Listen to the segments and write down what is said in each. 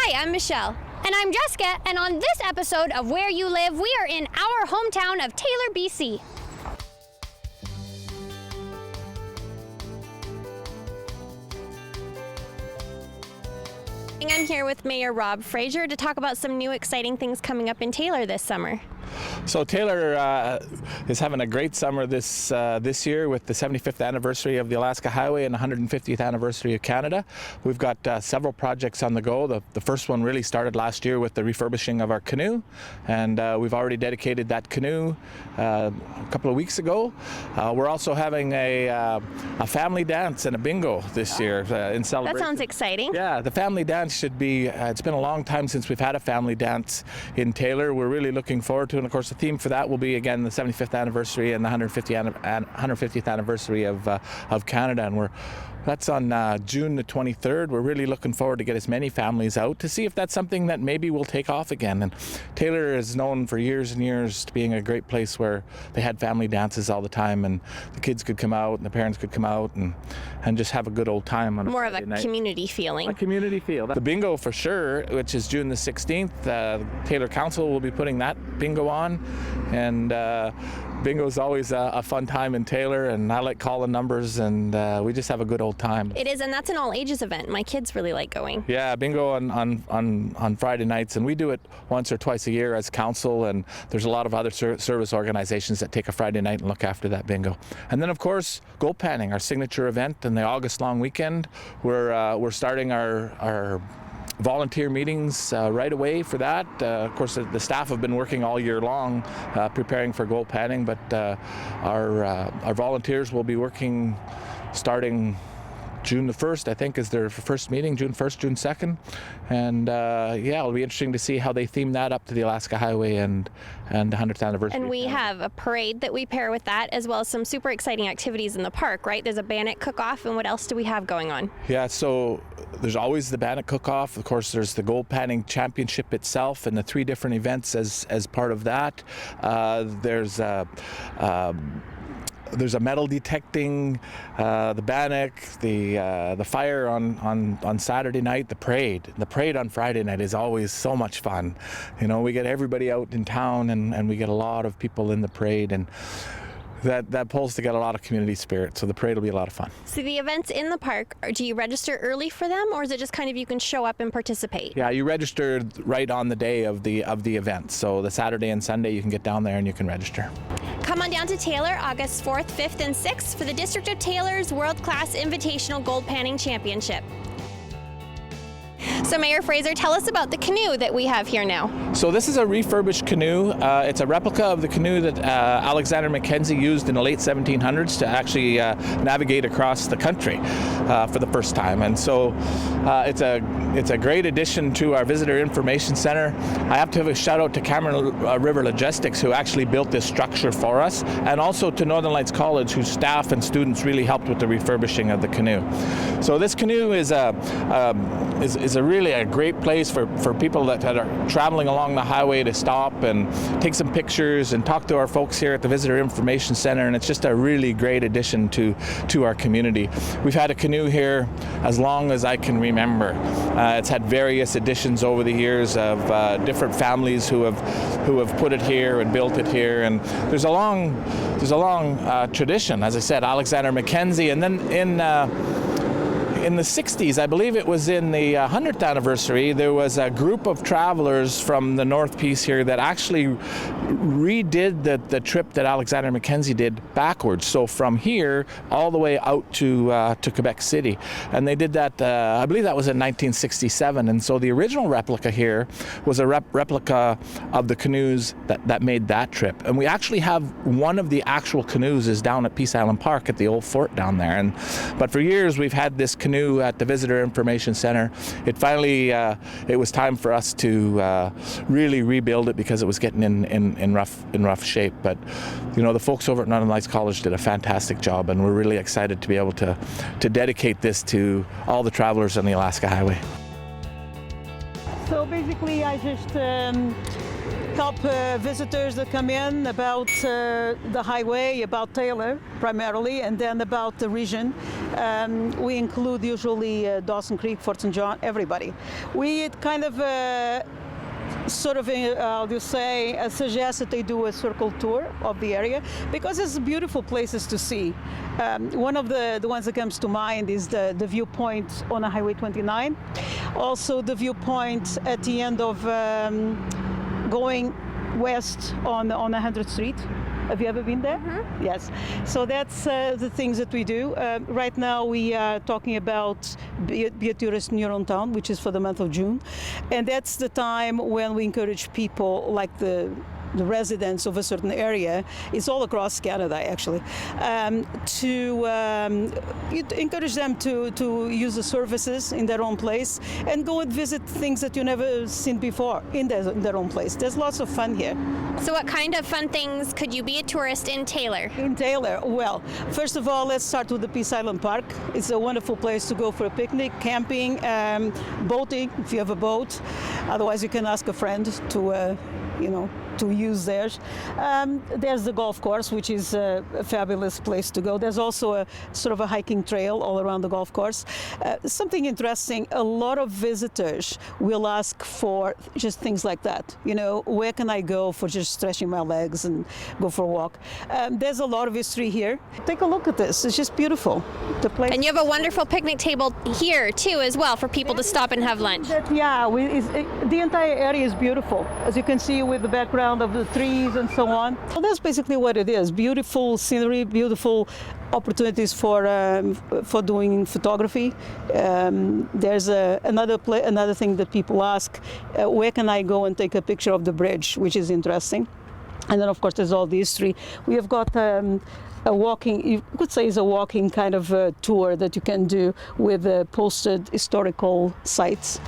Hi, I'm Michelle. And I'm Jessica, and on this episode of Where You Live, we are in our hometown of Taylor, BC. I'm here with Mayor Rob Fraser to talk about some new exciting things coming up in Taylor this summer. So Taylor is having a great summer this year with the 75th anniversary of the Alaska Highway and 150th anniversary of Canada. We've got several projects on the go. The first one really started last year with the refurbishing of our canoe, and we've already dedicated that canoe a couple of weeks ago. We're also having a family dance and a bingo this year in celebration. That sounds exciting. Yeah, the family dance should be, it's been a long time since we've had a family dance in Taylor. We're really looking forward to it. And of course, the theme for that will be, again, the 75th anniversary and the 150th anniversary of Canada. And that's on June the 23rd. We're really looking forward to get as many families out to see if that's something that maybe will take off again. And Taylor is known for years and years to being a great place where they had family dances all the time, and the kids could come out and the parents could come out and just have a good old time on a Friday night. Community feeling. A community feel. The bingo for sure, which is June the 16th. Taylor Council will be putting that bingo on, and bingo is always a fun time in Taylor, and I like calling numbers, and we just have a good old time. It is, and that's an all ages event. My kids really like going. Yeah, bingo on Friday nights, and we do it once or twice a year as council, and there's a lot of other service organizations that take a Friday night and look after that bingo. And then of course, gold panning, our signature event, and the August long weekend. We're starting our volunteer meetings right away for that. Of course, the staff have been working all year long preparing for gold panning, but our volunteers will be working starting June the 1st, I think, is their first meeting, June 1st, June 2nd. And yeah, it'll be interesting to see how they theme that up to the Alaska Highway and the 100th anniversary. And we have a parade that we pair with that, as well as some super exciting activities in the park, right? There's a bannock cook-off, and what else do we have going on? Yeah, so there's always the bannock cook-off. Of course, there's the gold panning championship itself and the 3 different events as part of that. There's a metal detecting, the bannock, the fire on Saturday night, the parade. The parade on Friday night is always so much fun. You know, we get everybody out in town, and we get a lot of people in the parade, and that pulls to get a lot of community spirit. So the parade will be a lot of fun. So the events in the park, do you register early for them, or is it just kind of you can show up and participate? Yeah, you register right on the day of the event. So the Saturday and Sunday you can get down there and you can register. Come on down to Taylor August 4th, 5th, and 6th for the District of Taylor's World Class Invitational Gold Panning Championship. So Mayor Fraser, tell us about the canoe that we have here now. So this is a refurbished canoe. It's a replica of the canoe that Alexander Mackenzie used in the late 1700s to actually navigate across the country for the first time. And so it's a great addition to our Visitor Information Center. I have to have a shout out to Cameron River Logistics, who actually built this structure for us, and also to Northern Lights College, whose staff and students really helped with the refurbishing of the canoe. So this canoe is really a great place for people that are traveling along the highway to stop and take some pictures and talk to our folks here at the Visitor Information Center, and it's just a really great addition to our community. We've had a canoe here as long as I can remember. It's had various additions over the years of different families who have put it here and built it here, and there's a long tradition. As I said, Alexander Mackenzie, and then in the 60s, I believe it was in the 100th anniversary, there was a group of travelers from the North Piece here that actually redid the trip that Alexander Mackenzie did backwards. So from here all the way out to Quebec City. And they did that, I believe that was in 1967. And so the original replica here was a replica of the canoes that made that trip. And we actually have one of the actual canoes is down at Peace Island Park at the old fort down there. But for years we've had this canoe at the Visitor Information Center. It finally, it was time for us to really rebuild it because it was getting in rough shape. But you know, the folks over at Northern Lights College did a fantastic job, and we're really excited to be able to dedicate this to all the travelers on the Alaska Highway. So basically, I just help visitors that come in about the highway, about Taylor primarily, and then about the region. We include usually Dawson Creek, Fort St. John, everybody. We kind of I'll just say, suggest that they do a circle tour of the area because it's beautiful places to see. One of the ones that comes to mind is the viewpoint on Highway 29. Also the viewpoint at the end of going west on 100th Street. Have you ever been there? Mm-hmm. Yes. So that's the things that we do. Right now we are talking about Be a Tourist in Your Own Town, which is for the month of June. And that's the time when we encourage people like the residents of a certain area, it's all across Canada actually, to encourage them to use the services in their own place and go and visit things that you never seen before in their own place. There's lots of fun here. So what kind of fun things could you be a tourist in Taylor? In Taylor, well, first of all, let's start with the Peace Island Park. It's a wonderful place to go for a picnic, camping, boating if you have a boat. Otherwise you can ask a friend to use theirs. There's the golf course, which is a fabulous place to go. There's also a sort of a hiking trail all around the golf course. Something interesting, a lot of visitors will ask for just things like that. Where can I go for just stretching my legs and go for a walk? There's a lot of history here. Take a look at this. It's just beautiful. The place. And you have a wonderful picnic table here too as well for people to stop and have lunch. The entire area is beautiful, as you can see with the background of the trees and so on. So that's basically what it is. Beautiful scenery, beautiful opportunities for doing photography. There's another thing that people ask, where can I go and take a picture of the bridge, which is interesting. And then of course there's all the history. We have got a walking, you could say is a walking kind of tour that you can do with posted historical sites.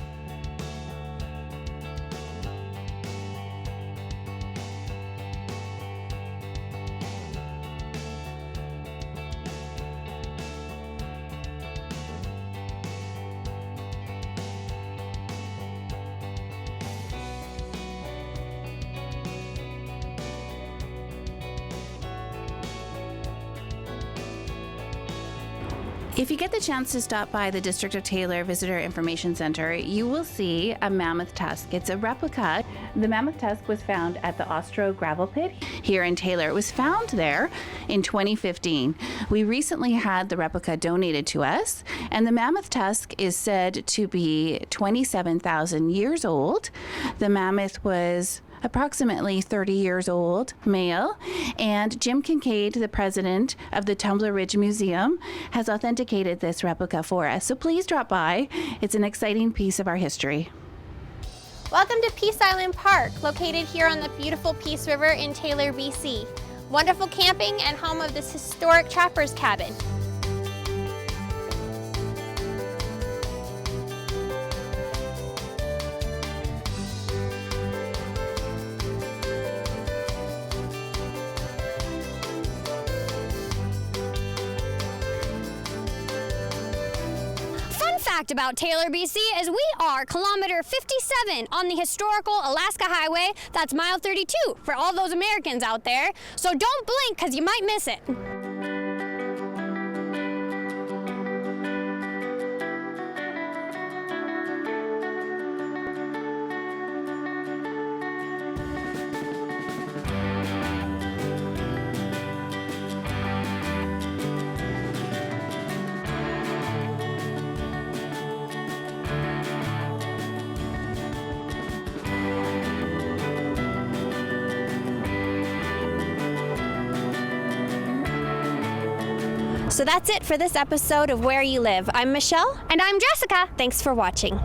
If you get the chance to stop by the District of Taylor Visitor Information Center, you will see a mammoth tusk. It's a replica. The mammoth tusk was found at the Ostro gravel pit here in Taylor. It was found there in 2015. We recently had the replica donated to us, and the mammoth tusk is said to be 27,000 years old. The mammoth was approximately 30 years old, male, and Jim Kincaid, the president of the Tumbler Ridge Museum, has authenticated this replica for us. So please drop by. It's an exciting piece of our history. Welcome to Peace Island Park, located here on the beautiful Peace River in Taylor, BC. Wonderful camping and home of this historic trapper's cabin. Fact about Taylor, BC is we are kilometer 57 on the historical Alaska Highway. That's mile 32 for all those Americans out there. So don't blink because you might miss it. So that's it for this episode of Where You Live. I'm Michelle. And I'm Jessica. Thanks for watching.